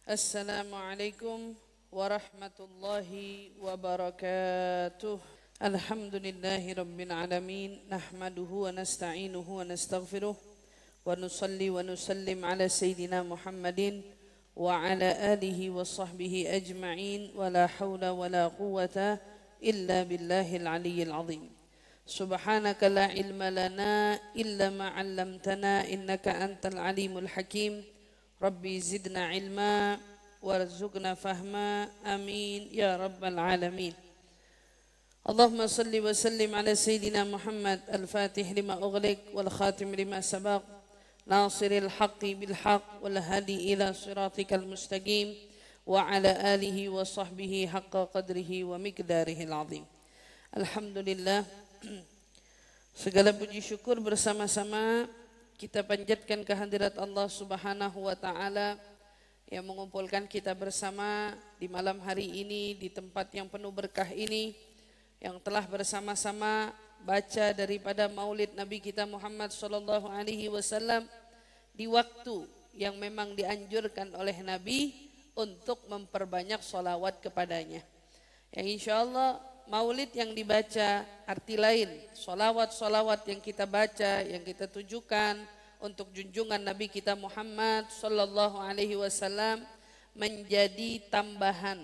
Assalamualaikum warahmatullahi wabarakatuh. Alhamdulillahi rabbil alamin. Nahmaduhu wa nasta'inuhu wa nastaghfiruh. Wa nusalli wa nusallim ala sayyidina Muhammadin wa ala alihi wa sahbihi ajma'in. Wa la hawla wa la quwwata illa billahil aliyyil azim. Subhanaka la ilma lana illa ma 'allamtana innaka antal alimul hakim. Rabbi zidna ilma warzuqna fahma amin ya rabbal alamin. Allahumma salli wa sallim ala sayyidina Muhammad al-fatih lima ughliq wal khatim lima sabaq nasiril haqqi bil haqq wal hadi ila siratikal mustaqim wa ala alihi wa sahbihi haqqa qadrihi wa miqdarihil azim. Alhamdulillah, segala puji syukur bersama-sama kita panjatkan kehadirat Allah Subhanahu wa taala yang mengumpulkan kita bersama di malam hari ini di tempat yang penuh berkah ini, yang telah bersama-sama baca daripada Maulid Nabi kita Muhammad sallallahu alaihi wasallam di waktu yang memang dianjurkan oleh Nabi untuk memperbanyak sholawat kepadanya. Yang insyaallah Maulid yang dibaca arti lain, solawat-solawat yang kita baca, yang kita tujukan untuk junjungan Nabi kita Muhammad sallallahu alaihi wasallam menjadi tambahan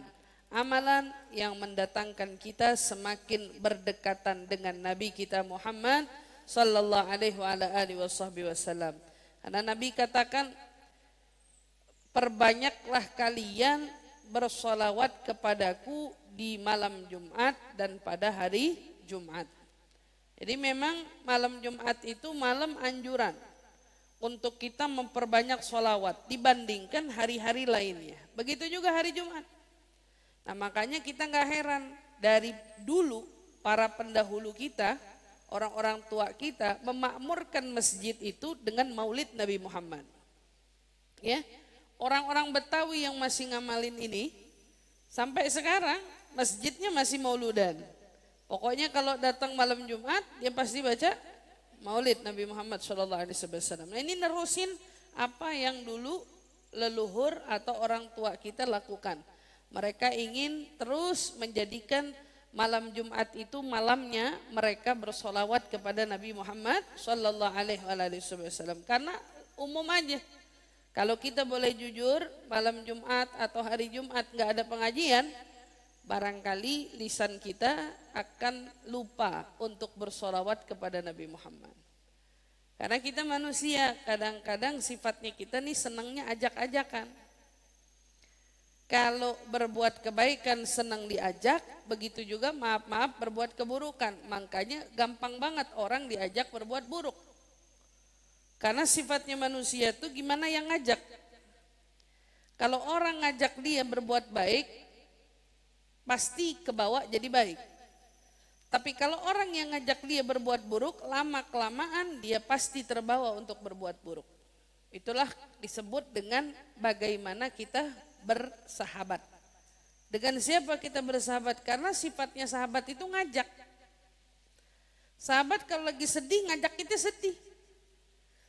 amalan yang mendatangkan kita semakin berdekatan dengan Nabi kita Muhammad sallallahu alaihi wasallam. Karena Nabi katakan, perbanyaklah kalian bersolawat kepadaku di malam Jumat dan pada hari Jumat. Jadi memang malam Jumat itu malam anjuran untuk kita memperbanyak sholawat dibandingkan hari-hari lainnya. Begitu juga hari Jumat. Nah makanya kita nggak heran dari dulu para pendahulu kita, orang-orang tua kita memakmurkan masjid itu dengan Maulid Nabi Muhammad. Ya, orang-orang Betawi yang masih ngamalin ini sampai sekarang masjidnya masih mauludan. Pokoknya kalau datang malam Jumat dia pasti baca Maulid Nabi Muhammad SAW. Nah ini nerusin apa yang dulu leluhur atau orang tua kita lakukan. Mereka ingin terus menjadikan malam Jumat itu malamnya mereka bersolawat kepada Nabi Muhammad SAW. Karena umum aja, kalau kita boleh jujur, malam Jumat atau hari Jumat nggak ada pengajian, barangkali lisan kita akan lupa untuk bersolawat kepada Nabi Muhammad. Karena kita manusia, kadang-kadang sifatnya kita nih senangnya ajak-ajakan. Kalau berbuat kebaikan senang diajak, begitu juga maaf-maaf berbuat keburukan. Makanya gampang banget orang diajak berbuat buruk. Karena sifatnya manusia itu gimana yang ngajak. Kalau orang ngajak dia berbuat baik, pasti kebawa jadi baik. Tapi kalau orang yang ngajak dia berbuat buruk, lama-kelamaan dia pasti terbawa untuk berbuat buruk. Itulah disebut dengan bagaimana kita bersahabat. Dengan siapa kita bersahabat? Karena sifatnya sahabat itu ngajak. Sahabat kalau lagi sedih ngajak kita sedih.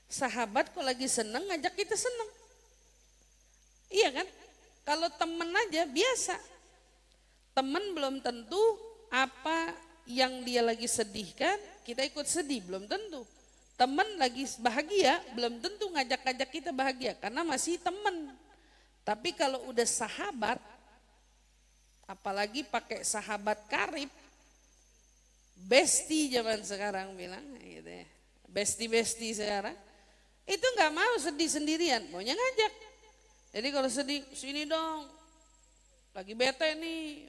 Sahabat kalau lagi senang ngajak kita senang. Iya kan? Kalau temen aja biasa. Temen belum tentu apa yang dia lagi sedihkan kita ikut sedih, belum tentu. Temen lagi bahagia belum tentu ngajak-ngajak kita bahagia karena masih temen. Tapi kalau udah sahabat, apalagi pakai sahabat karib, bestie zaman sekarang bilang gitu ya. Bestie sekarang itu nggak mau sedih sendirian, maunya ngajak. Jadi kalau sedih, sini dong, lagi bete nih,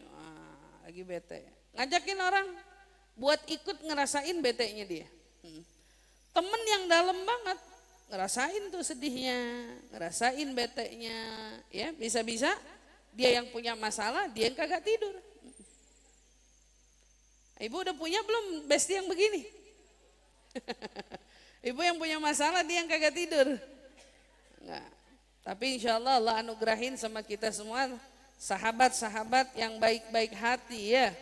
lagi bete. Ngajakin orang buat ikut ngerasain betenya dia. Temen yang dalam banget, ngerasain tuh sedihnya, ngerasain betenya. Ya bisa-bisa dia yang punya masalah, dia yang kagak tidur. Ibu udah punya belum bestie yang begini? Ibu yang punya masalah, dia yang kagak tidur. Enggak. Tapi insya Allah Allah anugerahin sama kita semua sahabat-sahabat yang baik-baik hati ya.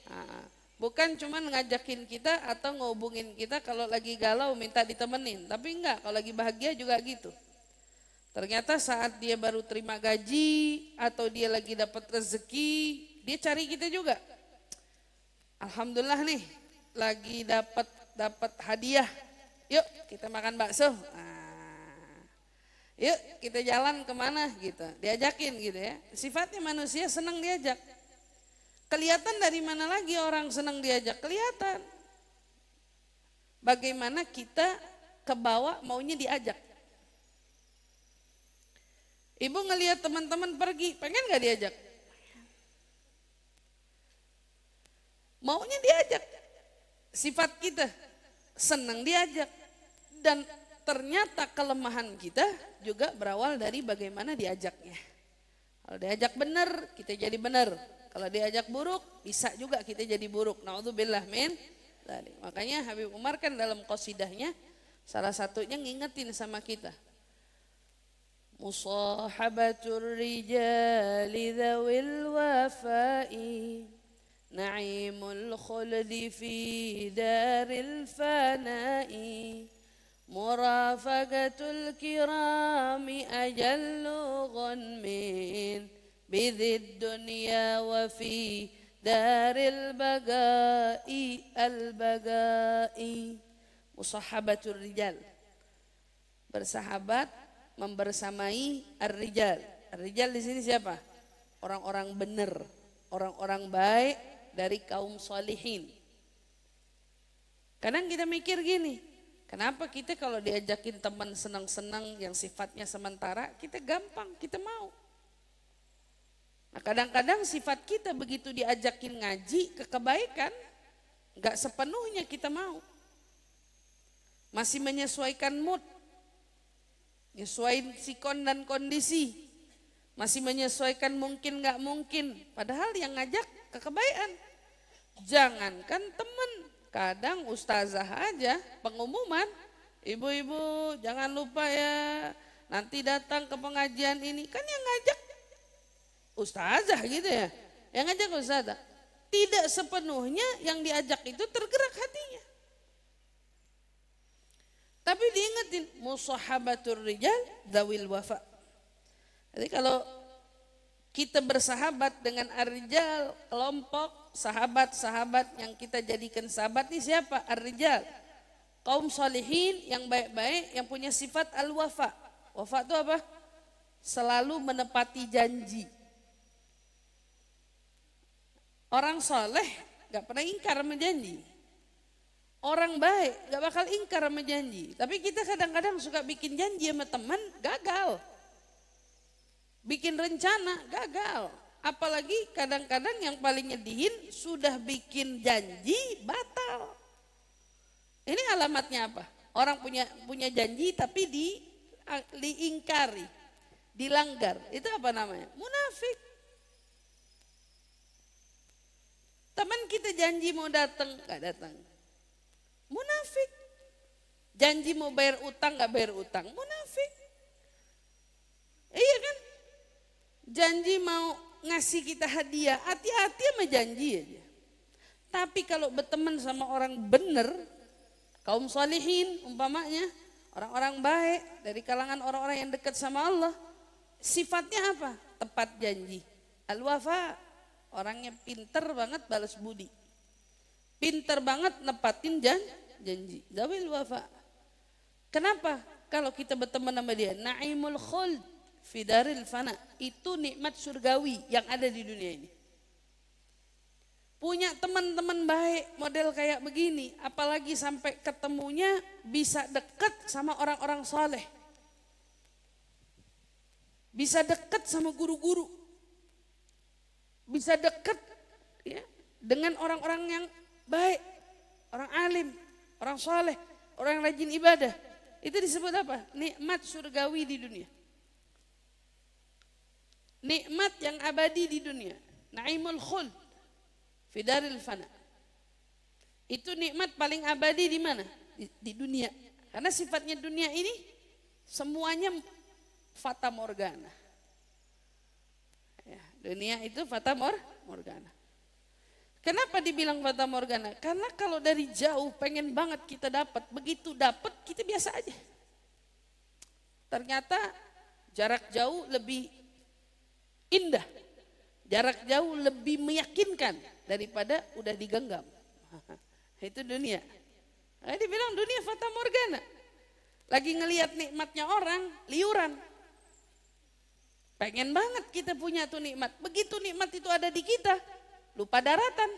Nah, bukan cuma ngajakin kita atau ngehubungin kita kalau lagi galau minta ditemenin. Tapi enggak, kalau lagi bahagia juga gitu. Ternyata saat dia baru terima gaji atau dia lagi dapat rezeki, dia cari kita juga. Alhamdulillah nih, lagi dapat hadiah. Yuk kita makan bakso. Yuk kita jalan kemana gitu. Diajakin gitu ya. Sifatnya manusia senang diajak. Kelihatan dari mana lagi orang senang diajak? Kelihatan. Bagaimana kita kebawa maunya diajak. Ibu ngelihat teman-teman pergi, pengen gak diajak? Maunya diajak. Sifat kita senang diajak. Dan ternyata kelemahan kita juga berawal dari bagaimana diajaknya. Kalau diajak benar, kita jadi benar. Kalau diajak buruk, bisa juga kita jadi buruk. Na'udzubillah min dzalik. Makanya Habib Umar kan dalam qasidahnya salah satunya ngingetin sama kita. Musahabatur rijali dzawil wafa'i na'imul khuldi fi daril fana'i murafaqatul kirami ajallu ghanmin bidhid dunya wa fi daril bagai al-bagai. Musahabatur rijal, bersahabat membersamai ar-rijal. Ar-rijal di sini siapa? Orang-orang benar, orang-orang baik dari kaum solihin. Kadang kita mikir gini, kenapa kita kalau diajakin teman senang-senang yang sifatnya sementara, kita gampang, kita mau. Nah, kadang-kadang sifat kita begitu diajakin ngaji ke kebaikan, gak sepenuhnya kita mau. Masih menyesuaikan mood, menyesuaikan sikon dan kondisi, masih menyesuaikan mungkin gak mungkin. Padahal yang ngajak ke kebaikan. Jangankan teman, kadang ustazah aja pengumuman, ibu-ibu jangan lupa ya nanti datang ke pengajian ini. Kan yang ngajak ustazah gitu ya, yang ngajak ustazah. Tidak sepenuhnya yang diajak itu tergerak hatinya. Tapi diingetin, musahabatur rijal dzawil wafa. Jadi kalau kita bersahabat dengan ar-rijal, kelompok sahabat-sahabat yang kita jadikan sahabat ini siapa? Ar-rijal, kaum salihin yang baik-baik, yang punya sifat al-wafa. Wafa itu apa? Selalu menepati janji. Orang soleh gak pernah ingkar sama janji. Orang baik gak bakal ingkar sama janji. Tapi kita kadang-kadang suka bikin janji sama teman, gagal. Bikin rencana, gagal. Apalagi kadang-kadang yang paling nyedihin sudah bikin janji, batal. Ini alamatnya apa? Orang punya janji tapi diingkari, dilanggar. Itu apa namanya? Munafik. Teman kita janji mau datang, gak datang. Munafik. Janji mau bayar utang gak bayar utang, munafik. Iya kan? Janji mau ngasih kita hadiah, hati-hati sama janji aja. Tapi kalau berteman sama orang bener, kaum salihin umpamanya, orang-orang baik dari kalangan orang-orang yang dekat sama Allah, sifatnya apa? Tepat janji. Al-wafa, orangnya pinter banget balas budi. Pinter banget nepatin janji. Dzawil wafa. Kenapa? Kalau kita berteman sama dia, naimul khuld fi daril fana, itu nikmat surgawi yang ada di dunia ini. Punya teman-teman baik model kayak begini, apalagi sampai ketemunya bisa dekat sama orang-orang soleh. Bisa dekat sama guru-guru. Bisa dekat ya, dengan orang-orang yang baik, orang alim, orang soleh, orang yang rajin ibadah. Itu disebut apa? Nikmat surgawi di dunia. Nikmat yang abadi di dunia. Naimul khuld fi daril fana. Itu nikmat paling abadi di mana? Di dunia. Karena sifatnya dunia ini semuanya fata morgana. Ya, dunia itu fata morgana. Kenapa dibilang fata morgana? Karena kalau dari jauh pengen banget kita dapat, begitu dapat kita biasa aja. Ternyata Jarak jauh lebih indah. Jarak jauh lebih meyakinkan daripada udah digenggam. Itu dunia. Nah, dibilang dunia fata morgana. Lagi ngelihat nikmatnya orang, liuran. Pengen banget kita punya tuh nikmat. Begitu nikmat itu ada di kita, lupa daratan.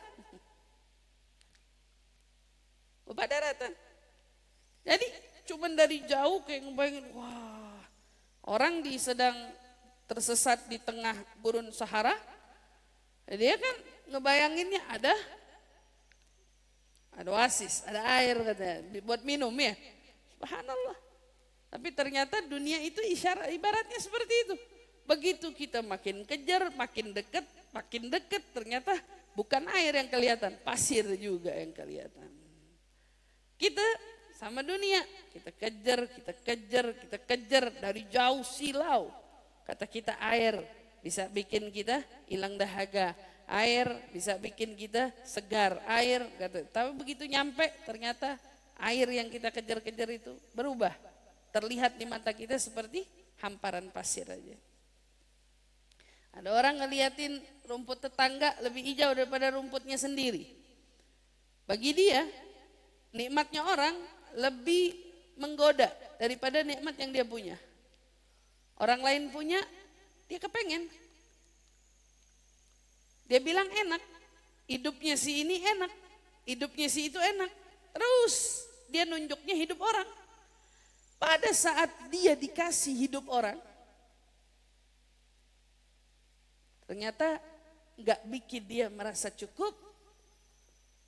Lupa daratan. Jadi cuman dari jauh kayak ngebayangin, wah, orang sedang tersesat di tengah gurun Sahara. Dia kan ngebayanginnya ada oasis, ada air katanya, buat minum ya. Subhanallah. Tapi ternyata dunia itu ibaratnya seperti itu. Begitu kita makin kejar, makin dekat, ternyata bukan air yang kelihatan, pasir juga yang kelihatan. Kita sama dunia, kita kejar dari jauh silau. Kata kita air bisa bikin kita hilang dahaga. Air bisa bikin kita segar. Air, kata. Tapi begitu nyampe ternyata air yang kita kejar-kejar itu berubah. Terlihat di mata kita seperti hamparan pasir aja. Ada orang ngeliatin rumput tetangga lebih hijau daripada rumputnya sendiri. Bagi dia, nikmatnya orang lebih menggoda daripada nikmat yang dia punya. Orang lain punya, dia kepengen. Dia bilang enak, hidupnya si ini enak, hidupnya si itu enak. Terus dia nunjuknya hidup orang. Pada saat dia dikasih hidup orang, ternyata gak bikin dia merasa cukup,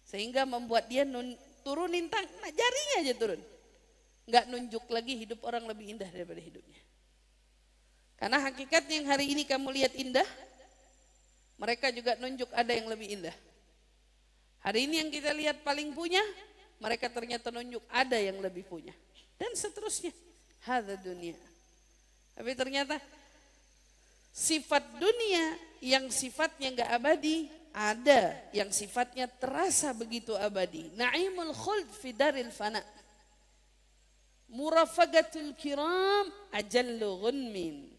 sehingga membuat dia turunin jarinya aja turun. Gak nunjuk lagi hidup orang lebih indah daripada hidupnya. Karena hakikatnya yang hari ini kamu lihat indah, mereka juga nunjuk ada yang lebih indah. Hari ini yang kita lihat paling punya, mereka ternyata nunjuk ada yang lebih punya. Dan seterusnya. Hadza dunia. Tapi ternyata sifat dunia yang sifatnya enggak abadi, ada yang sifatnya terasa begitu abadi. Naimul khuld fi daril fana. Murafagatul kiram ajallu ghunmin.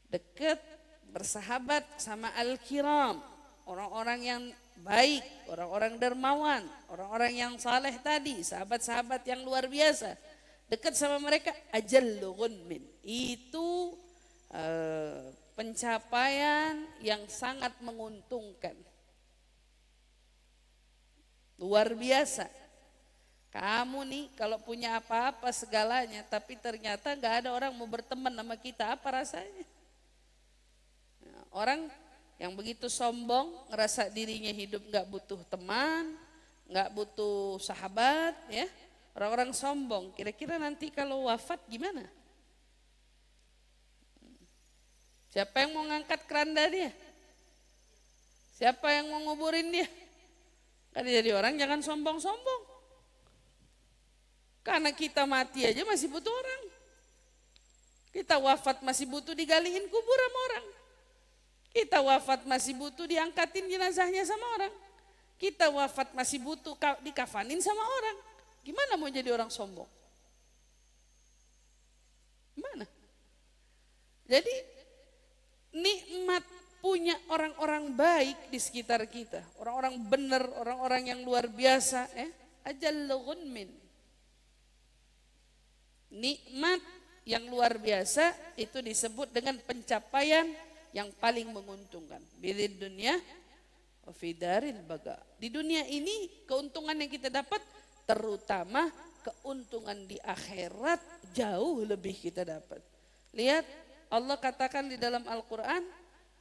Dekat bersahabat sama al-kiram, orang-orang yang baik, orang-orang dermawan, orang-orang yang saleh tadi, sahabat-sahabat yang luar biasa. Dekat sama mereka ajallu ghunmin. Itu pencapaian yang sangat menguntungkan. Luar biasa. Kamu nih kalau punya apa-apa segalanya, tapi ternyata gak ada orang mau berteman sama kita, apa rasanya? Orang yang begitu sombong, ngerasa dirinya hidup gak butuh teman, gak butuh sahabat, ya. Orang-orang sombong, kira-kira nanti kalau wafat gimana? Siapa yang mau ngangkat keranda dia? Siapa yang mau nguburin dia? Kan jadi orang jangan sombong-sombong. Karena kita mati aja masih butuh orang. Kita wafat masih butuh digaliin kubur sama orang. Kita wafat masih butuh diangkatin jenazahnya sama orang. Kita wafat masih butuh dikafanin sama orang. Gimana mau jadi orang sombong? Gimana? Jadi nikmat punya orang-orang baik di sekitar kita. Orang-orang benar, orang-orang yang luar biasa. Ajallu ghunmin. Nikmat yang luar biasa itu disebut dengan pencapaian yang paling menguntungkan. Bidid dunia wa fi daril baga. Di dunia ini keuntungan yang kita dapat, terutama keuntungan di akhirat jauh lebih kita dapat. Lihat Allah katakan di dalam Al-Quran,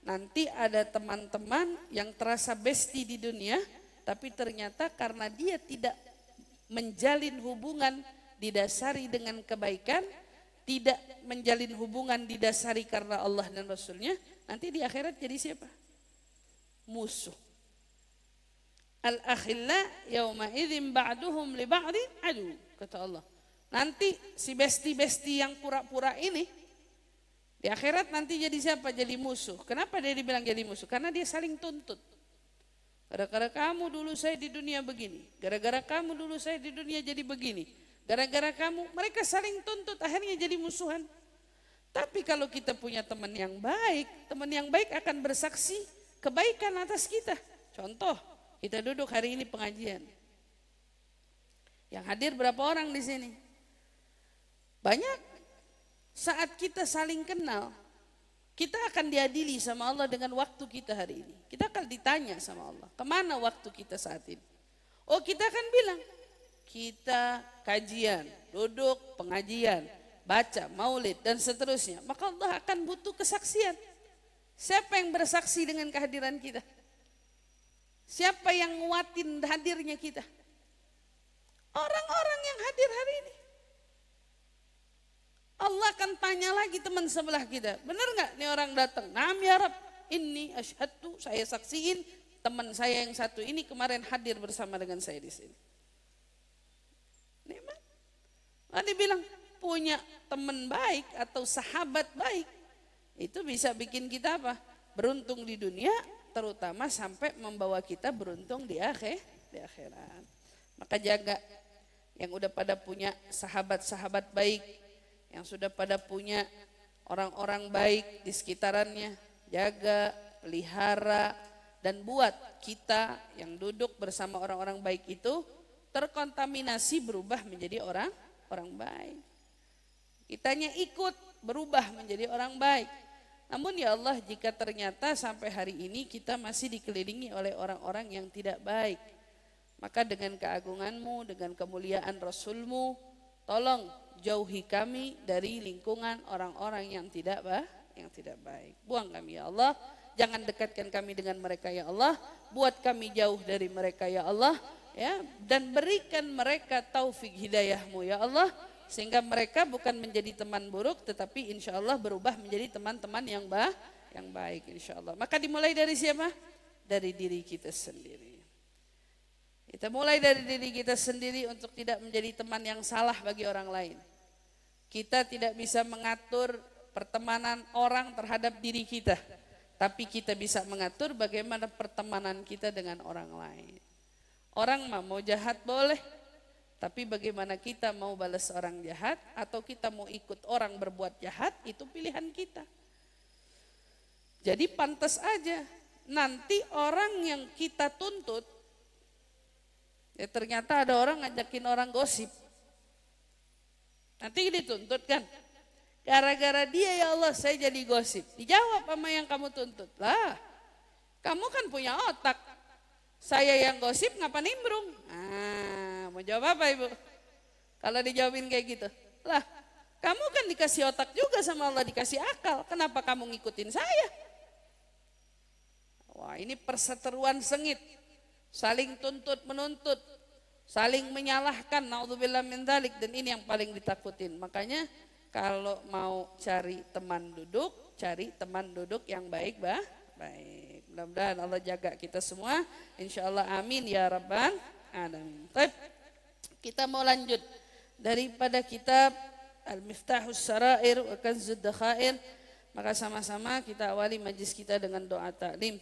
nanti ada teman-teman yang terasa bestie di dunia, tapi ternyata karena dia tidak menjalin hubungan didasari dengan kebaikan, tidak menjalin hubungan didasari karena Allah dan Rasulnya, nanti di akhirat jadi siapa? Musuh. Al-akhilla yawma idzin ba'duhum li ba'din adu, kata Allah. Nanti si besti-besti yang pura-pura ini di akhirat nanti jadi siapa? Jadi musuh. Kenapa dia dibilang jadi musuh? Karena dia saling tuntut. Gara-gara kamu dulu saya di dunia begini, gara-gara kamu dulu saya di dunia jadi begini, gara-gara kamu, mereka saling tuntut, akhirnya jadi musuhan. Tapi kalau kita punya teman yang baik akan bersaksi kebaikan atas kita. Contoh, kita duduk hari ini pengajian. Yang hadir berapa orang di sini? Banyak. Saat kita saling kenal, kita akan diadili sama Allah dengan waktu kita hari ini. Kita akan ditanya sama Allah, kemana waktu kita saat ini? Oh, kita akan bilang, kita kajian, duduk pengajian, baca maulid dan seterusnya. Maka Allah akan butuh kesaksian. Siapa yang bersaksi dengan kehadiran kita? Siapa yang nguatin hadirnya kita? Orang-orang yang hadir hari ini. Allah akan tanya lagi teman sebelah kita, benar nggak nih orang datang? Naam ya Rab, ini asyhadu, saya saksiin teman saya yang satu ini kemarin hadir bersama dengan saya di sini. Nikmat. Nanti bilang punya teman baik atau sahabat baik itu bisa bikin kita apa? Beruntung di dunia, terutama sampai membawa kita beruntung di akhirat. Maka jaga yang udah pada punya sahabat-sahabat baik, yang sudah pada punya orang-orang baik di sekitarannya, jaga, pelihara, dan buat kita yang duduk bersama orang-orang baik itu terkontaminasi berubah menjadi orang baik. Kitanya ikut berubah menjadi orang baik. Namun ya Allah, jika ternyata sampai hari ini kita masih dikelilingi oleh orang-orang yang tidak baik, maka dengan keagungan-Mu, dengan kemuliaan Rasul-Mu, tolong jauhi kami dari lingkungan orang-orang yang tidak baik. Buang kami ya Allah, jangan dekatkan kami dengan mereka ya Allah, buat kami jauh dari mereka ya Allah, ya, dan berikan mereka taufik hidayah-Mu ya Allah, sehingga mereka bukan menjadi teman buruk, tetapi insya Allah berubah menjadi teman-teman yang baik insya Allah. Maka dimulai dari siapa? Dari diri kita sendiri. Kita mulai dari diri kita sendiri untuk tidak menjadi teman yang salah bagi orang lain. Kita tidak bisa mengatur pertemanan orang terhadap diri kita, tapi kita bisa mengatur bagaimana pertemanan kita dengan orang lain. Orang mau jahat boleh, tapi bagaimana kita mau balas orang jahat atau kita mau ikut orang berbuat jahat, itu pilihan kita. Jadi pantas aja nanti orang yang kita tuntut, ya ternyata ada orang ngajakin orang gosip. Nanti dituntut kan? Gara-gara dia ya Allah saya jadi gosip. Dijawab sama yang kamu tuntut. Lah, kamu kan punya otak. Saya yang gosip ngapa nimbrung? Mau jawab apa Ibu? Kalau dijawabin kayak gitu. Lah, kamu kan dikasih otak juga sama Allah, dikasih akal. Kenapa kamu ngikutin saya? Wah, ini perseteruan sengit. Saling tuntut menuntut, saling menyalahkan, naudzubillah min dzalik, dan ini yang paling ditakutin. Makanya kalau mau cari teman duduk yang baik. Mudah-mudahan Allah jaga kita semua, insyaallah, amin ya rabbal alamin. Baik, kita mau lanjut daripada kitab Al-Miftahus Sarair wa Kanzud Dakhair, maka sama-sama kita awali majlis kita dengan doa ta'lim.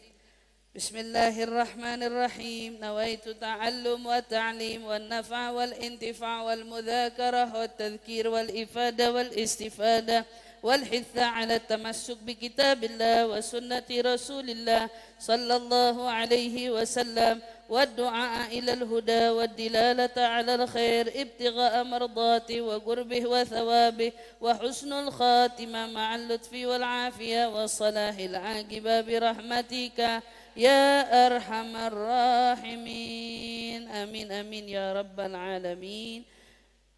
Bismillahirrahmanirrahim. Nawaitu ta'allum wa ta'lim wa nafa' wal intifa' wal mudhakarah wa tadhkir wal ifada wal istifada wal hitha ala tamassuk bi kitabillah wa sunnati rasulillah sallallahu alaihi wasallam wa du'a ila al-huda wa dilalata ala al-khair ibtigha'a mardati wa qurbih wa thawabih wa husnul khatimah ma'al lutfi wal afiyah wa salahil aqibah bi rahmatika ya arhamar rahimin. Amin amin ya rabbal alamin.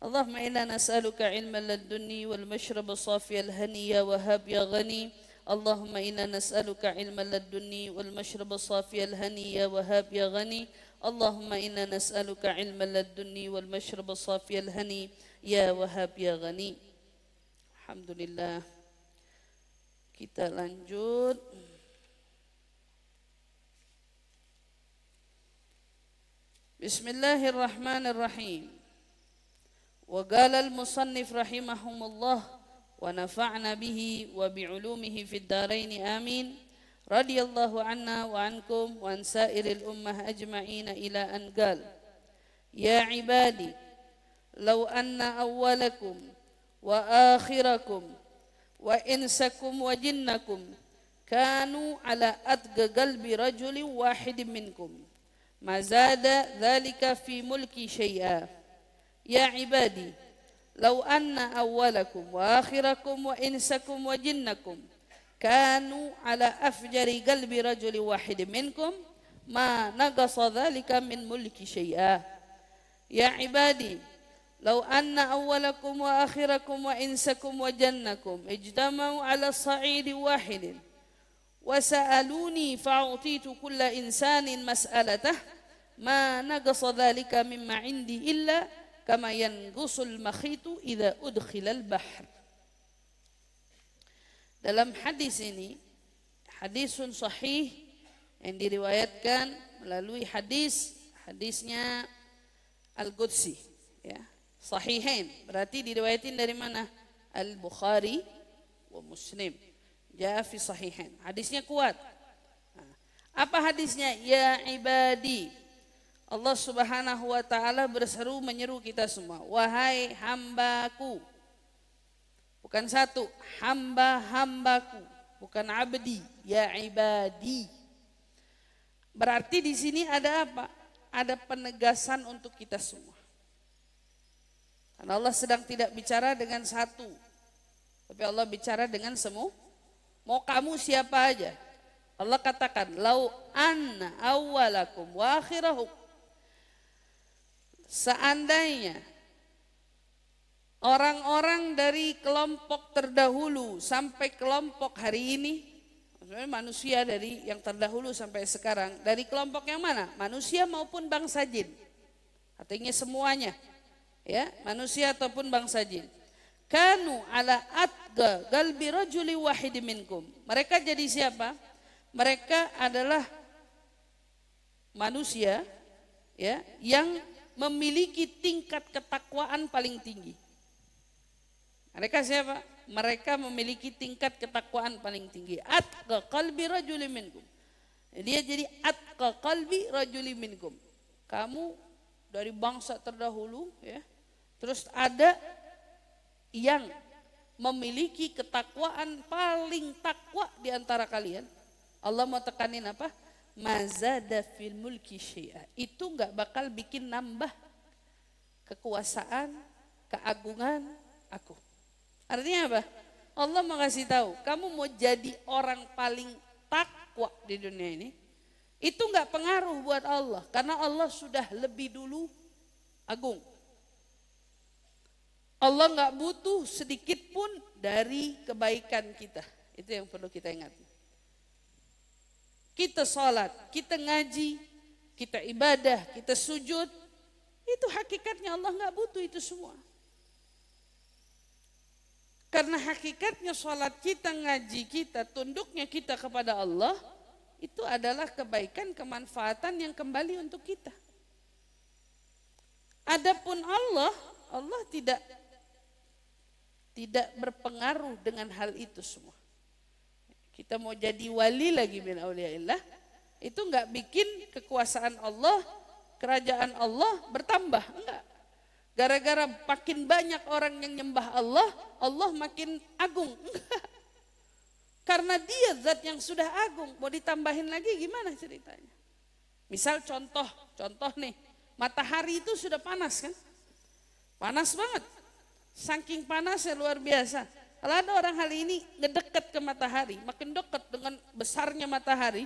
Allahumma inna nas'aluka ilman ladunni wal mashrab safi al hani ya wahhab ya ghani. Allahumma inna nas'aluka ilman ladunni wal mashrab safi al hani ya wahhab ya ghani. Allahumma inna nas'aluka ilman ladunni wal mashrab safi al hani ya wahhab ya ghani. Alhamdulillah. Kita lanjut. Bismillahirrahmanirrahim. Wa qala al-musannif rahimahumullah wa nafa'na bihi wa bi'ulumihi fid dharain amin. Radiyallahu anna wa ankum wa an sa'iril ummah ajma'in ila an qala ya ibadi law anna awwalakum wa akhirakum wa insakum wa jinnakum kanu ala atqa qalbi rajulin wahidin minkum ma zada dhalika fi mulki syai'a ya ibadi law anna awwalakum wa akhirakum wa insakum wa jinnakum kanu ala afjari qalbi rajulin wahidin minkum ma naqasa dhalika min mulki syai'a ya ibadi law anna awwalakum wa akhirakum wa insakum wa jannakum ijtama'u ala sa'idin wahidin wa sa'aluni fa'utitu kulla insanin mas'alatah ma naqasa dhalika mimma indi illa kama yanqusul makhitu idza udkhilal bahr. Dalam hadis ini, hadisun sahih yang diriwayatkan melalui hadisnya Al-Qudsi, ya. Sahihain, berarti diriwayatin dari mana? Al-Bukhari wa Muslim. Jaa fi sahihain. Hadisnya kuat. Apa hadisnya? Ya ibadi. Allah Subhanahu wa taala berseru menyeru kita semua, wahai hambaku. Bukan satu, hamba-hambaku, bukan abdi, ya ibadi. Berarti di sini ada apa? Ada penegasan untuk kita semua. Karena Allah sedang tidak bicara dengan satu, tapi Allah bicara dengan semua. Mau kamu siapa aja. Allah katakan, lau anna awwalakum wa akhirakum. Seandainya orang-orang dari kelompok terdahulu sampai kelompok hari ini, maksudnya manusia dari yang terdahulu sampai sekarang, dari kelompok yang mana? Manusia maupun bangsa jin. Artinya semuanya. Ya, manusia ataupun bangsa jin. Kanu ala atqa qalbi rajuli wahid minkum. Mereka jadi siapa? Mereka adalah manusia, ya, yang memiliki tingkat ketakwaan paling tinggi. Mereka siapa? Mereka memiliki tingkat ketakwaan paling tinggi. Atqa qalbi rajuli minkum. Dia jadi atqa qalbi rajuli minkum. Kamu dari bangsa terdahulu, ya. Terus ada yang memiliki ketakwaan paling takwa di antara kalian. Allah mau tekanin apa? Mazada fil mulki syai'a. Itu enggak bakal bikin nambah kekuasaan, keagungan aku. Artinya apa? Allah mau kasih tahu, kamu mau jadi orang paling takwa di dunia ini, itu enggak pengaruh buat Allah, karena Allah sudah lebih dulu agung. Allah nggak butuh sedikit pun dari kebaikan kita. Itu yang perlu kita ingat. Kita sholat, kita ngaji, kita ibadah, kita sujud. Itu hakikatnya Allah nggak butuh itu semua. Karena hakikatnya sholat kita, ngaji kita, tunduknya kita kepada Allah, itu adalah kebaikan, kemanfaatan yang kembali untuk kita. Adapun Allah tidak berpengaruh dengan hal itu semua. Kita mau jadi wali lagi min auliyaillah, itu enggak bikin kekuasaan Allah, kerajaan Allah bertambah, enggak. Gara-gara makin banyak orang yang nyembah Allah, Allah makin agung, enggak. Karena dia zat yang sudah agung, mau ditambahin lagi gimana ceritanya? Misal contoh nih, matahari itu sudah panas kan? Panas banget. Saking panasnya luar biasa. Kalau ada orang hari ini ngedekat ke matahari, makin dekat dengan besarnya matahari,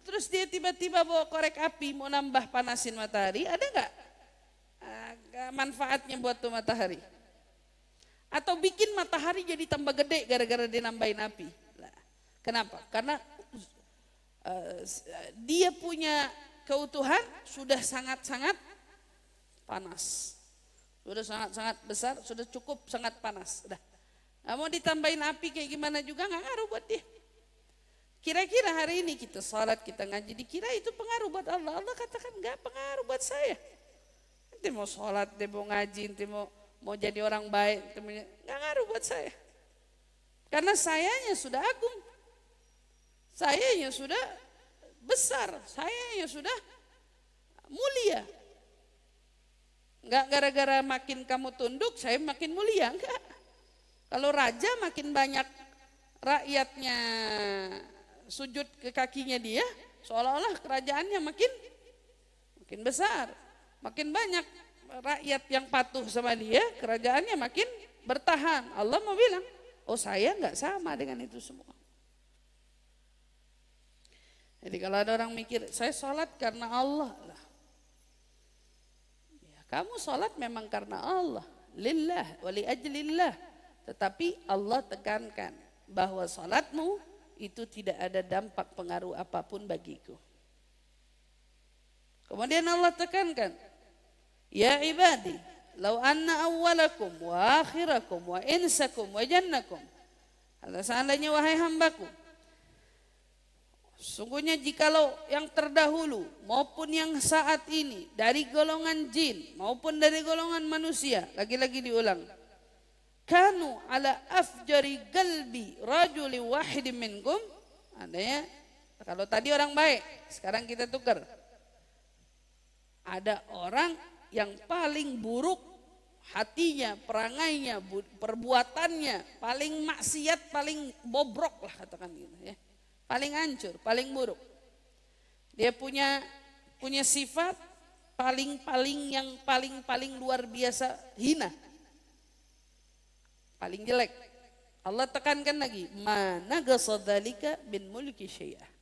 terus dia tiba-tiba bawa korek api mau nambah panasin matahari, ada nggak manfaatnya buat tuh matahari? Atau bikin matahari jadi tambah gede gara-gara dia nambahin api? Kenapa? Karena dia punya keutuhan sudah sangat-sangat panas. Sudah sangat-sangat besar, sudah cukup sangat panas. Udah. Nah, mau ditambahin api kayak gimana juga nggak ngaruh buat dia. Kira-kira hari ini kita sholat, kita ngaji, dikira itu pengaruh buat Allah. Allah katakan nggak pengaruh buat saya. Nanti mau sholat, nanti mau ngaji, nanti mau jadi orang baik, nggak ngaruh buat saya. Karena sayanya sudah agung, sayanya sudah besar, sayanya sudah mulia. Enggak gara-gara makin kamu tunduk, saya makin mulia, enggak. Kalau raja makin banyak rakyatnya sujud ke kakinya dia, seolah-olah kerajaannya makin besar, makin banyak rakyat yang patuh sama dia, kerajaannya makin bertahan. Allah mau bilang, oh saya nggak sama dengan itu semua. Jadi kalau ada orang mikir, saya sholat karena Allah lah. Ya, kamu sholat memang karena Allah, lillah, wali ajlillah. Tetapi Allah tekankan bahwa sholatmu itu tidak ada dampak pengaruh apapun bagiku. Kemudian Allah tekankan, ya ibadi, lau anna awwalakum wa akhirakum wa insakum wa jannakum. Kalau seandainya wahai hambaku, sungguhnya jikalau yang terdahulu maupun yang saat ini dari golongan jin maupun dari golongan manusia, lagi-lagi diulang, kanu ala afjari galbi rajuli wahidin minkum. Adanya, kalau tadi orang baik, sekarang kita tukar. Ada orang yang paling buruk hatinya, perangainya, perbuatannya, paling maksiat, paling bobrok lah katakan gitu ya. Paling hancur, paling buruk. Dia punya sifat paling yang paling luar biasa hina. Paling jelek. Allah tekankan lagi, mana gasadzalika bin mulki syai'ah.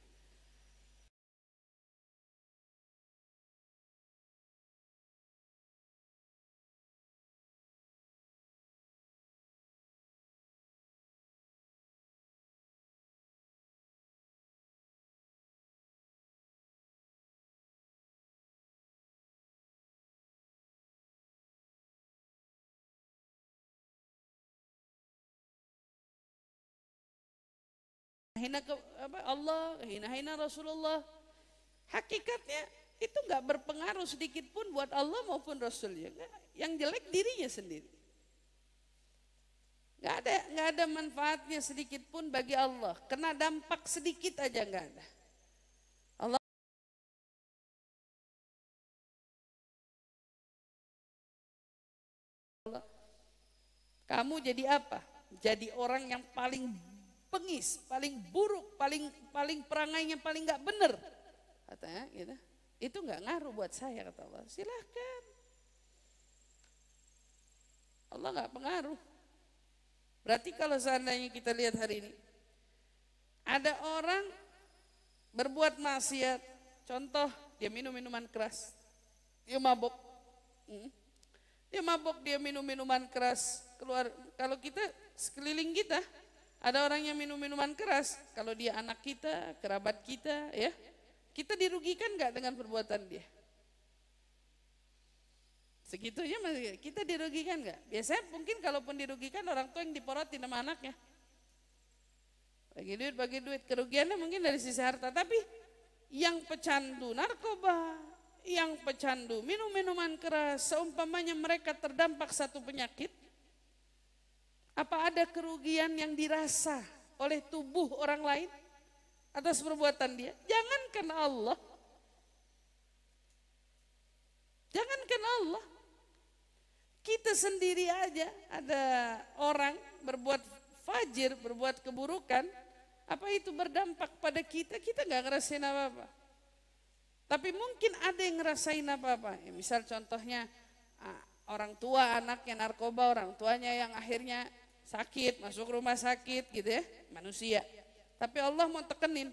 Hina Allah, hina Rasulullah. Hakikatnya itu nggak berpengaruh sedikit pun buat Allah maupun Rasulnya. Yang jelek dirinya sendiri. Nggak ada manfaatnya sedikit pun bagi Allah. Kena dampak sedikit aja nggak ada. Allah kamu jadi apa? Jadi orang yang paling pengis, paling buruk, paling perangainya paling nggak bener, katanya gitu. Itu nggak ngaruh buat saya, kata Allah. Silahkan, Allah nggak pengaruh. Berarti kalau seandainya kita lihat hari ini, ada orang berbuat maksiat, contoh dia minum minuman keras, dia mabok, dia minum minuman keras, keluar. Kalau kita sekeliling kita ada orang yang minum minuman keras, kalau dia anak kita, kerabat kita, ya, kita dirugikan nggak dengan perbuatan dia? Segitunya masih kita dirugikan nggak? Biasanya mungkin kalaupun dirugikan orang tua yang diporotin sama anaknya. Bagi duit, kerugiannya mungkin dari sisi harta. Tapi yang pecandu narkoba, yang pecandu minum minuman keras, seumpamanya mereka terdampak satu penyakit, apa ada kerugian yang dirasa oleh tubuh orang lain atas perbuatan dia? Jangankan Allah. Jangankan Allah. Kita sendiri aja ada orang berbuat fajir, berbuat keburukan, apa itu berdampak pada kita? Kita nggak ngerasain apa-apa. Tapi mungkin ada yang ngerasain apa-apa. Ya, misal contohnya orang tua anaknya narkoba, orang tuanya yang akhirnya sakit, masuk rumah sakit gitu ya, manusia. Tapi Allah mau tekenin,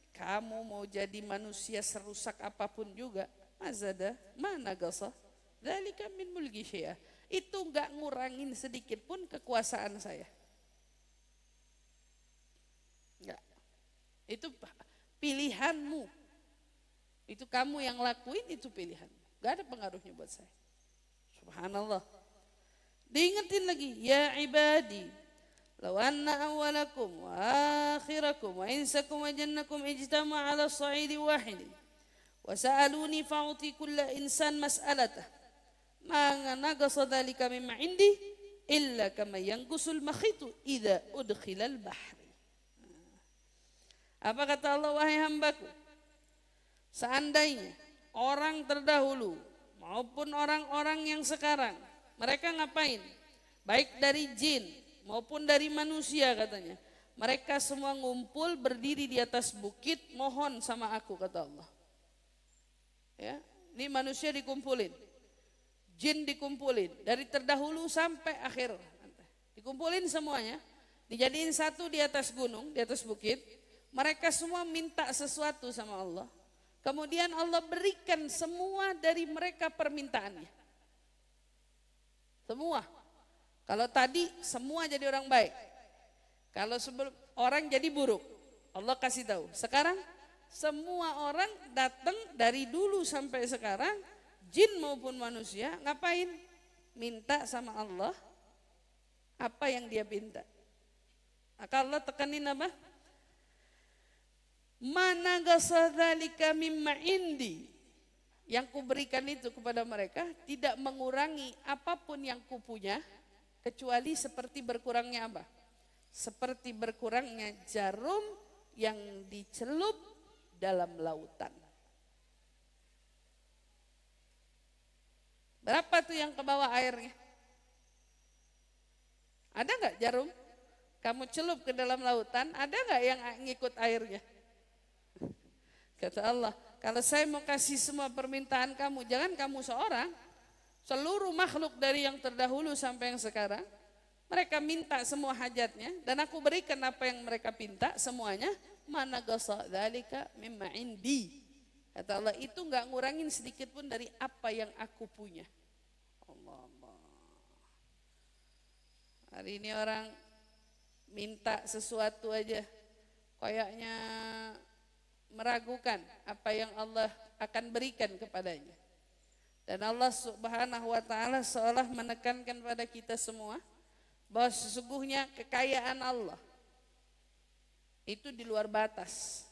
kamu mau jadi manusia serusak apapun juga, mazada, mana gasa, dzalika min mulki syai'ah. Itu enggak ngurangin sedikit pun kekuasaan saya. Enggak. Itu pilihanmu. Itu kamu yang lakuin, itu pilihanmu. Enggak ada pengaruhnya buat saya. Subhanallah. Diingetin lagi, ya ibadi, law anna awwalakum wa akhirakum wa insakum wa jannakum ijtama'a ala sa'idi wahidin wa sa'aluni fa'uti kulla insan mas'alatah ma naqasa dzalika mimma indi illa kama yanqusul makhitu idza udkhila al-bahri. Apa kata Allah, wahai hambaku, seandainya orang terdahulu maupun orang-orang yang sekarang, mereka ngapain? Baik dari jin maupun dari manusia katanya. Mereka semua ngumpul berdiri di atas bukit, mohon sama aku, kata Allah. Ya, ini manusia dikumpulin, jin dikumpulin, dari terdahulu sampai akhir. Dikumpulin semuanya, dijadiin satu di atas gunung, di atas bukit. Mereka semua minta sesuatu sama Allah. Kemudian Allah berikan semua dari mereka permintaannya. Semua. Kalau tadi semua jadi orang baik. Kalau sebelum orang jadi buruk, Allah kasih tahu. Sekarang semua orang datang dari dulu sampai sekarang, jin maupun manusia, ngapain? Minta sama Allah apa yang dia minta. Maka Allah tekanin apa? Mana gasadzalika mimma indi. Yang kuberikan itu kepada mereka tidak mengurangi apapun yang kupunya, kecuali seperti berkurangnya apa? Seperti berkurangnya jarum yang dicelup dalam lautan. Berapa tuh yang ke bawah airnya? Ada nggak jarum? Kamu celup ke dalam lautan, ada nggak yang ngikut airnya? Kata Allah, kalau saya mau kasih semua permintaan kamu, jangan kamu seorang, seluruh makhluk dari yang terdahulu sampai yang sekarang, mereka minta semua hajatnya, dan aku berikan apa yang mereka minta semuanya. Mana gasadzalika mimma indi. Kata Allah, itu nggak ngurangin sedikit pun dari apa yang aku punya. Allah. Hari ini orang minta sesuatu aja, kayaknya meragukan apa yang Allah akan berikan kepadanya. Dan Allah Subhanahu wa taala seolah menekankan pada kita semua bahwa sesungguhnya kekayaan Allah itu di luar batas.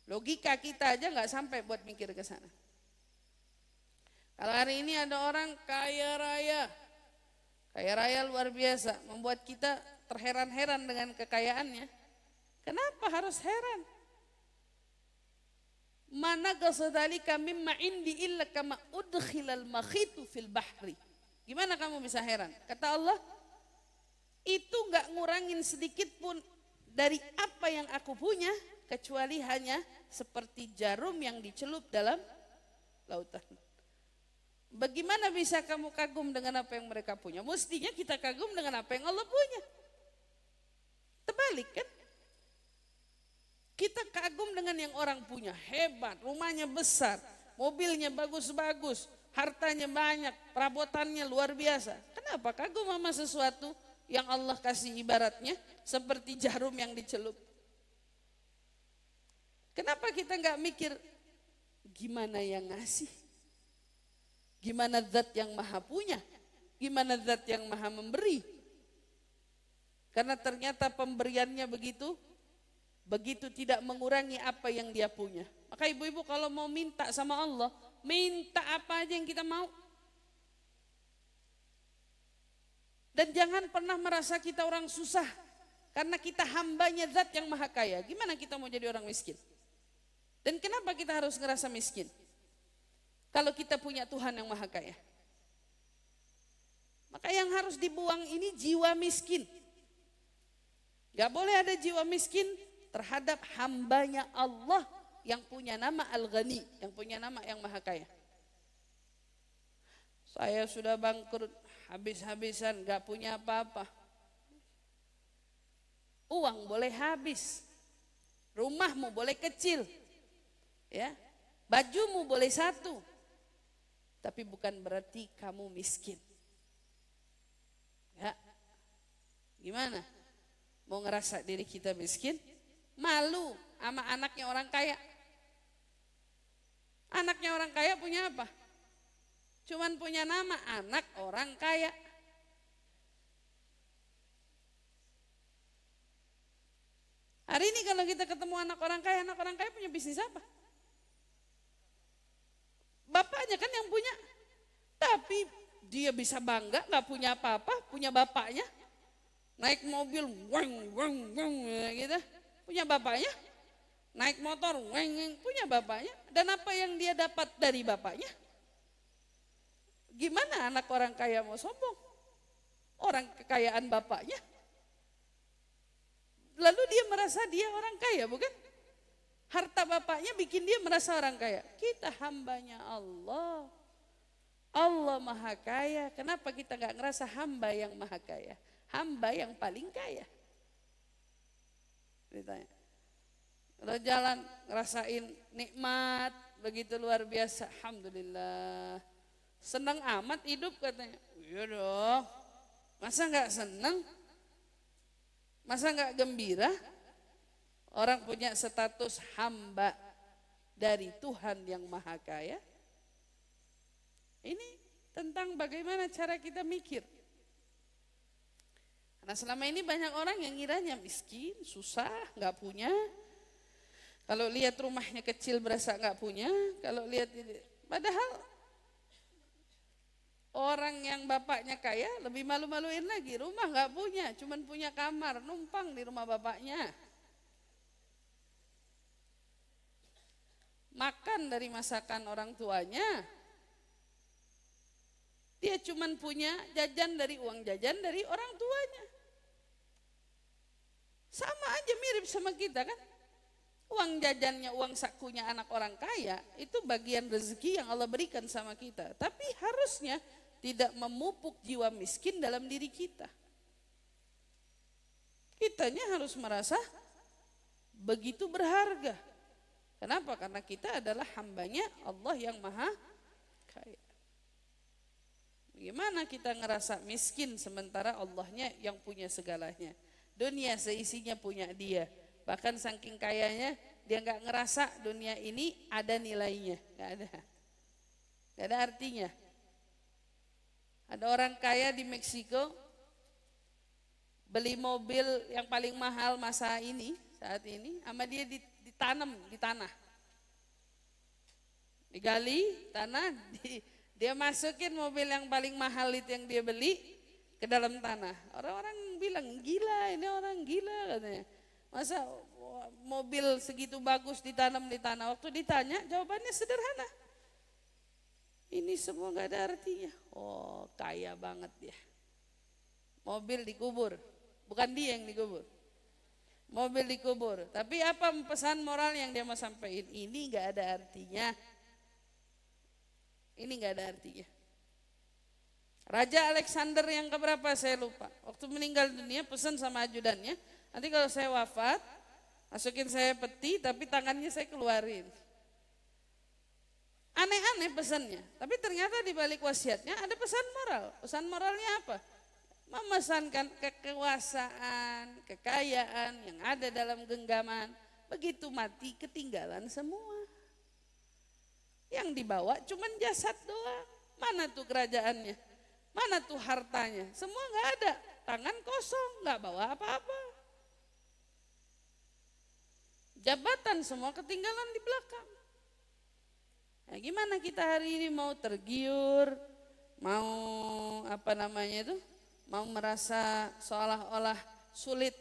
Logika kita aja nggak sampai buat mikir ke sana. Kalau hari ini ada orang kaya raya luar biasa, membuat kita terheran-heran dengan kekayaannya. Kenapa harus heran? Mana gasadzalika mimma indi illa kama udkhilal makhitu fil bahri. Gimana kamu bisa heran? Kata Allah, itu enggak ngurangin sedikit pun dari apa yang aku punya, kecuali hanya seperti jarum yang dicelup dalam lautan. Bagaimana bisa kamu kagum dengan apa yang mereka punya? Mestinya kita kagum dengan apa yang Allah punya. Terbalik kan? Kita kagum dengan yang orang punya, hebat, rumahnya besar, mobilnya bagus-bagus, hartanya banyak, perabotannya luar biasa. Kenapa kagum sama sesuatu yang Allah kasih ibaratnya seperti jarum yang dicelup? Kenapa kita nggak mikir gimana yang ngasih? Gimana zat yang maha punya? Gimana zat yang maha memberi? Karena ternyata pemberiannya begitu tidak mengurangi apa yang dia punya. Maka ibu-ibu kalau mau minta sama Allah, minta apa aja yang kita mau. Dan jangan pernah merasa kita orang susah, karena kita hambanya zat yang maha kaya. Gimana kita mau jadi orang miskin? Dan kenapa kita harus ngerasa miskin? Kalau kita punya Tuhan yang maha kaya. Maka yang harus dibuang ini jiwa miskin. Gak boleh ada jiwa miskin terhadap hambanya Allah yang punya nama Al-Ghani, yang punya nama yang maha kaya. Saya sudah bangkrut, habis-habisan, gak punya apa-apa. Uang boleh habis, rumahmu boleh kecil, ya, bajumu boleh satu, tapi bukan berarti kamu miskin. Ya, gimana? Mau ngerasa diri kita miskin? Malu sama anaknya orang kaya. Anaknya orang kaya punya apa? Cuman punya nama, anak orang kaya. Hari ini kalau kita ketemu anak orang kaya punya bisnis apa? Bapaknya kan yang punya. Tapi dia bisa bangga gak punya apa-apa, punya bapaknya. Naik mobil, weng, gitu. Punya bapaknya. Naik motor, weng, punya bapaknya. Dan apa yang dia dapat dari bapaknya? Gimana anak orang kaya mau sombong? Orang kekayaan bapaknya. Lalu dia merasa dia orang kaya, bukan? Harta bapaknya bikin dia merasa orang kaya. Kita hambanya Allah. Allah maha kaya. Kenapa kita gak ngerasa hamba yang maha kaya? Hamba yang paling kaya. Ditanya. Kalau jalan ngerasain nikmat begitu luar biasa. Alhamdulillah. Senang amat hidup katanya. Iya dong. Masa gak senang? Masa gak gembira? Orang punya status hamba dari Tuhan yang maha kaya. Ini tentang bagaimana cara kita mikir. Karena selama ini banyak orang yang ngiranya miskin, susah, gak punya. Kalau lihat rumahnya kecil berasa gak punya. Kalau lihat ini, padahal orang yang bapaknya kaya lebih malu-maluin lagi. Rumah gak punya, cuman punya kamar, numpang di rumah bapaknya. Makan dari masakan orang tuanya. Dia cuman punya jajan dari uang jajan dari orang tuanya. Sama aja mirip sama kita kan. Uang jajannya, uang sakunya anak orang kaya itu bagian rezeki yang Allah berikan sama kita. Tapi harusnya tidak memupuk jiwa miskin dalam diri kita. Kitanya harus merasa begitu berharga. Kenapa? Karena kita adalah hambanya Allah yang maha kaya. Bagaimana kita ngerasa miskin sementara Allahnya yang punya segalanya. Dunia seisinya punya dia. Bahkan saking kayanya dia gak ngerasa dunia ini ada nilainya. Gak ada. Gak ada artinya. Ada orang kaya di Meksiko beli mobil yang paling mahal masa ini, saat ini, sama dia ditanam di tanah. Digali tanah, dia masukin mobil yang paling mahal itu yang dia beli ke dalam tanah. Orang-orang bilang gila, ini orang gila katanya. Masa mobil segitu bagus ditanam di tanah? Waktu ditanya jawabannya sederhana. Ini semua gak ada artinya. Oh, kaya banget dia. Mobil dikubur, bukan dia yang dikubur. Mobil dikubur. Tapi apa pesan moral yang dia mau sampaikan? Ini gak ada artinya. Ini gak ada artinya. Raja Alexander yang keberapa saya lupa. Waktu meninggal dunia pesan sama ajudannya, nanti kalau saya wafat, masukin saya peti tapi tangannya saya keluarin. Aneh-aneh pesannya, tapi ternyata di balik wasiatnya ada pesan moral. Pesan moralnya apa? Memesankan kekuasaan, kekayaan yang ada dalam genggaman. Begitu mati ketinggalan semua. Yang dibawa cuman jasad doang. Mana tuh kerajaannya? Mana tuh hartanya? Semua gak ada. Tangan kosong, gak bawa apa-apa. Jabatan semua ketinggalan di belakang. Nah, gimana kita hari ini mau tergiur, mau mau merasa seolah-olah sulit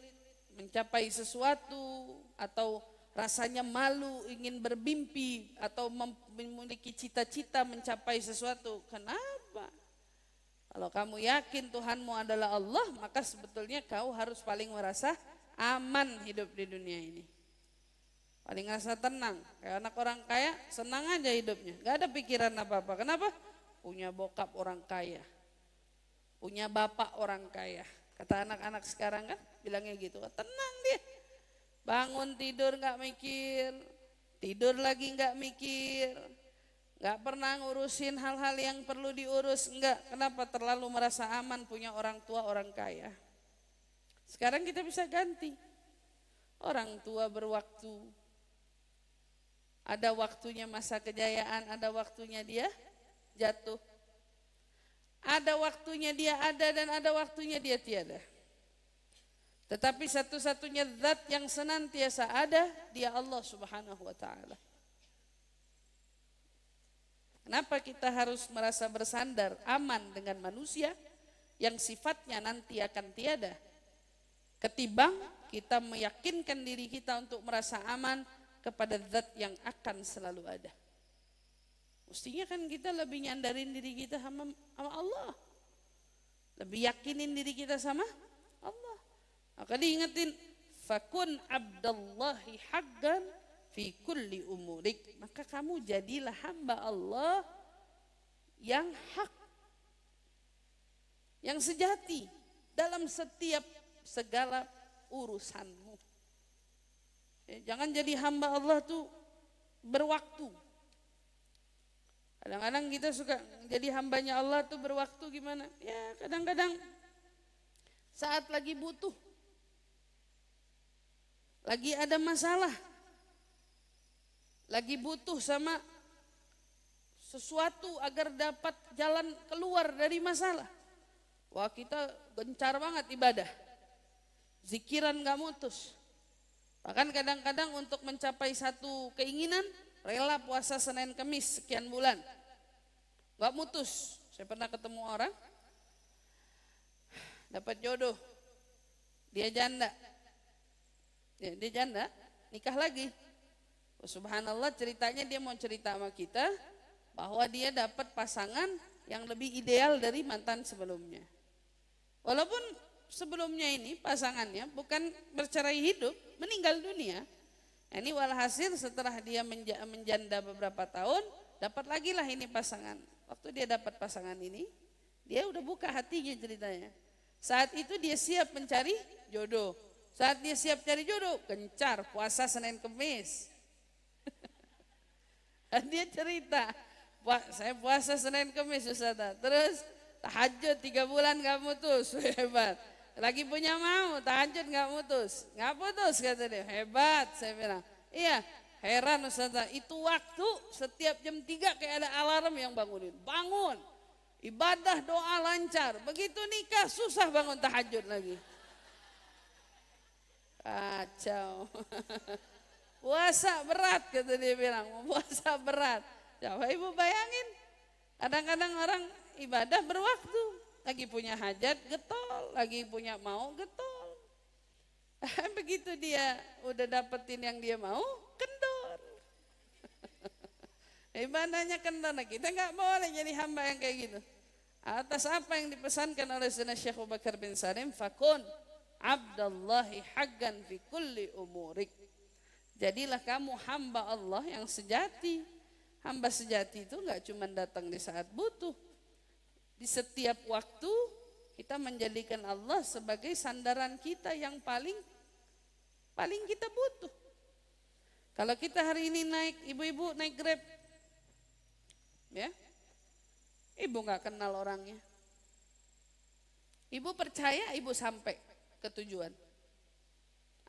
mencapai sesuatu atau rasanya malu ingin bermimpi atau memiliki cita-cita mencapai sesuatu. Kenapa? Kalau kamu yakin Tuhanmu adalah Allah, maka sebetulnya kau harus paling merasa aman hidup di dunia ini. Paling ngerasa tenang, kayak anak orang kaya senang aja hidupnya, gak ada pikiran apa-apa. Kenapa? Punya bokap orang kaya, punya bapak orang kaya. Kata anak-anak sekarang kan bilangnya gitu, tenang dia. Bangun tidur gak mikir, tidur lagi gak mikir, gak pernah ngurusin hal-hal yang perlu diurus, enggak. Kenapa? Terlalu merasa aman punya orang tua orang kaya. Sekarang kita bisa ganti, orang tua berwaktu. Ada waktunya masa kejayaan, ada waktunya dia jatuh. Ada waktunya dia ada dan ada waktunya dia tiada. Tetapi satu-satunya zat yang senantiasa ada, dia Allah Subhanahu wa ta'ala. Kenapa kita harus merasa bersandar aman dengan manusia yang sifatnya nanti akan tiada? Ketimbang kita meyakinkan diri kita untuk merasa aman kepada zat yang akan selalu ada. Mestinya kan kita lebih nyandarin diri kita sama Allah. Lebih yakinin diri kita sama Allah. Maka diingetin, fakun abdallahi haqqan fi kulli umurik. Maka kamu jadilah hamba Allah yang hak, yang sejati dalam setiap segala urusanmu. Jangan jadi hamba Allah tuh berwaktu. Kadang-kadang kita suka jadi hambanya Allah tuh berwaktu gimana? Ya kadang-kadang saat lagi butuh, lagi ada masalah, lagi butuh sama sesuatu agar dapat jalan keluar dari masalah. Wah kita gencar banget ibadah, zikiran gak mutus. Bahkan kadang-kadang untuk mencapai satu keinginan, rela puasa Senin Kemis sekian bulan, gak mutus. Saya pernah ketemu orang, dapat jodoh, dia janda, nikah lagi. Subhanallah, ceritanya dia mau cerita sama kita bahwa dia dapat pasangan yang lebih ideal dari mantan sebelumnya. Walaupun sebelumnya ini pasangannya bukan bercerai hidup, meninggal dunia. Ini walhasil setelah dia menjanda beberapa tahun, dapat lagi lah ini pasangan. Waktu dia dapat pasangan ini, dia udah buka hatinya ceritanya. Saat itu dia siap mencari jodoh. Saat dia siap cari jodoh, gencar puasa Senin Kemis. Dia cerita, saya puasa Senin Kemis Ustazah. Terus tahajud 3 bulan gak mutus, hebat. Lagi punya mau, tahajud gak mutus, kata dia, hebat. Saya bilang, iya heran Ustazah, itu waktu setiap jam 3 kayak ada alarm yang bangunin. Bangun, ibadah doa lancar, begitu nikah susah bangun tahajud lagi. Kacau. Puasa berat kata dia bilang, puasa berat. Coba ibu bayangin, kadang-kadang orang ibadah berwaktu, lagi punya hajat getol, lagi punya mau getol. Begitu dia udah dapetin yang dia mau, kendor. Ibadahnya kendor, nah kita nggak boleh jadi hamba yang kayak gitu. Atas apa yang dipesankan oleh Sayyidina Syekh Abu Bakar bin Salim, fakun abdallahi haqqan fi kulli umurik. Jadilah kamu hamba Allah yang sejati. Hamba sejati itu nggak cuma datang di saat butuh. Di setiap waktu kita menjadikan Allah sebagai sandaran kita yang paling kita butuh. Kalau kita hari ini naik, ibu-ibu naik Grab, ya, ibu nggak kenal orangnya. Ibu percaya ibu sampai ke tujuan.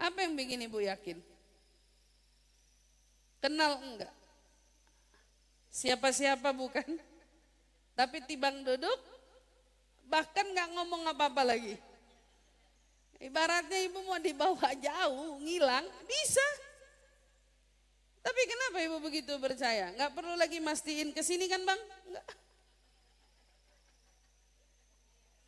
Apa yang bikin ibu yakin? Kenal enggak? Siapa-siapa bukan? Tapi tibang duduk, bahkan enggak ngomong apa-apa lagi. Ibaratnya ibu mau dibawa jauh, ngilang, bisa. Tapi kenapa ibu begitu percaya? Enggak perlu lagi mastiin ke sini kan bang? Enggak.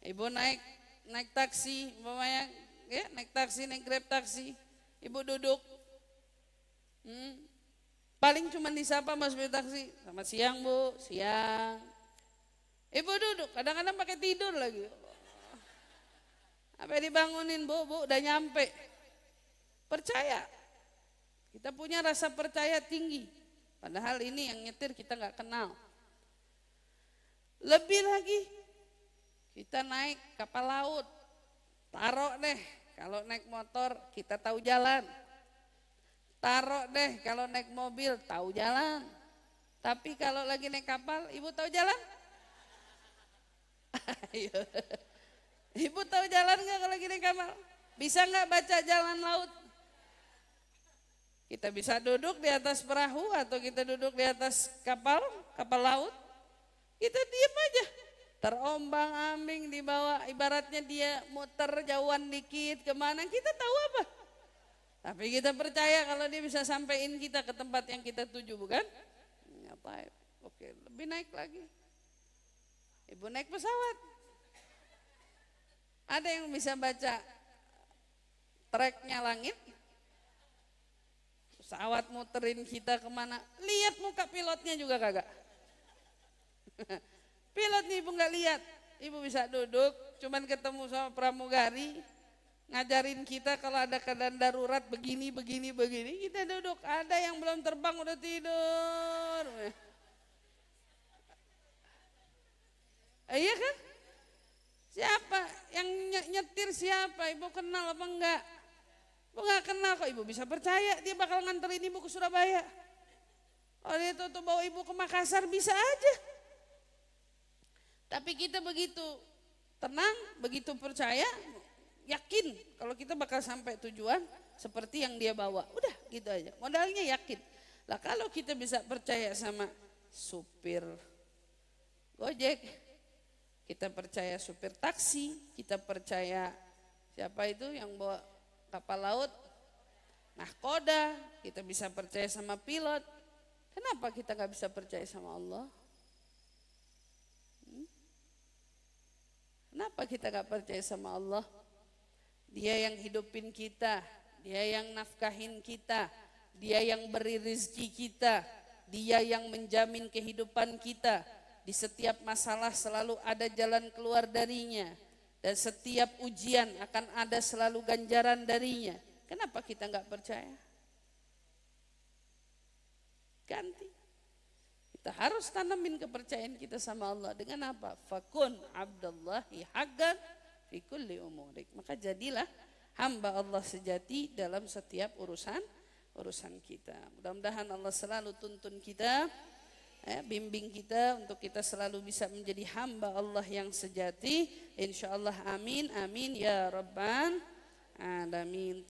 Ibu naik taksi, umpamanya, ya, naik taksi, naik Grab taksi, ibu duduk. Paling cuma disapa mas supir taksi, selamat siang bu, siang. Ibu duduk, kadang-kadang pakai tidur lagi. Apa dibangunin bu, udah nyampe. Percaya, kita punya rasa percaya tinggi. Padahal ini yang nyetir kita nggak kenal. Lebih lagi, kita naik kapal laut, taruh deh kalau naik motor kita tahu jalan. Taruh deh kalau naik mobil tahu jalan. Tapi kalau lagi naik kapal, ibu tahu jalan? Ibu tahu jalan nggak kalau lagi naik kapal? Bisa nggak baca jalan laut? Kita bisa duduk di atas perahu atau kita duduk di atas kapal laut. Kita diam aja. Terombang ambing di bawah, ibaratnya dia muter jauhan dikit kemana, kita tahu apa? Tapi kita percaya kalau dia bisa sampaikan kita ke tempat yang kita tuju, bukan? Ngapain? Oke, lebih naik lagi. Ibu naik pesawat. Ada yang bisa baca treknya langit? Pesawat muterin kita kemana? Lihat muka pilotnya juga kagak. Pilotnya ibu nggak lihat. Ibu bisa duduk, cuman ketemu sama pramugari. ngajarin kita kalau ada keadaan darurat begini, kita duduk. Ada yang belum terbang udah tidur. Iya kan? Siapa yang nyetir siapa? Ibu kenal apa enggak? Ibu enggak kenal kok, ibu bisa percaya dia bakal nganterin ibu ke Surabaya. Kalau dia tuh bawa ibu ke Makassar bisa aja. Tapi kita begitu tenang, begitu percaya, yakin kalau kita bakal sampai tujuan seperti yang dia bawa. Udah gitu aja, modalnya yakin. Lah kalau kita bisa percaya sama supir Gojek, kita percaya supir taksi, kita percaya siapa itu yang bawa kapal laut, nahkoda, kita bisa percaya sama pilot. Kenapa kita gak bisa percaya sama Allah? Kenapa kita gak percaya sama Allah? Dia yang hidupin kita, dia yang nafkahin kita, dia yang beri rezeki kita, dia yang menjamin kehidupan kita. Di setiap masalah selalu ada jalan keluar darinya. Dan setiap ujian akan ada selalu ganjaran darinya. Kenapa kita nggak percaya? Ganti. Kita harus tanamin kepercayaan kita sama Allah. Dengan apa? Fakun abdallahi haqqan fi kulli umurik. Maka jadilah hamba Allah sejati dalam setiap urusan kita. Mudah-mudahan Allah selalu tuntun kita, bimbing kita untuk kita selalu bisa menjadi hamba Allah yang sejati. Insyaallah amin amin ya rabbal alamin.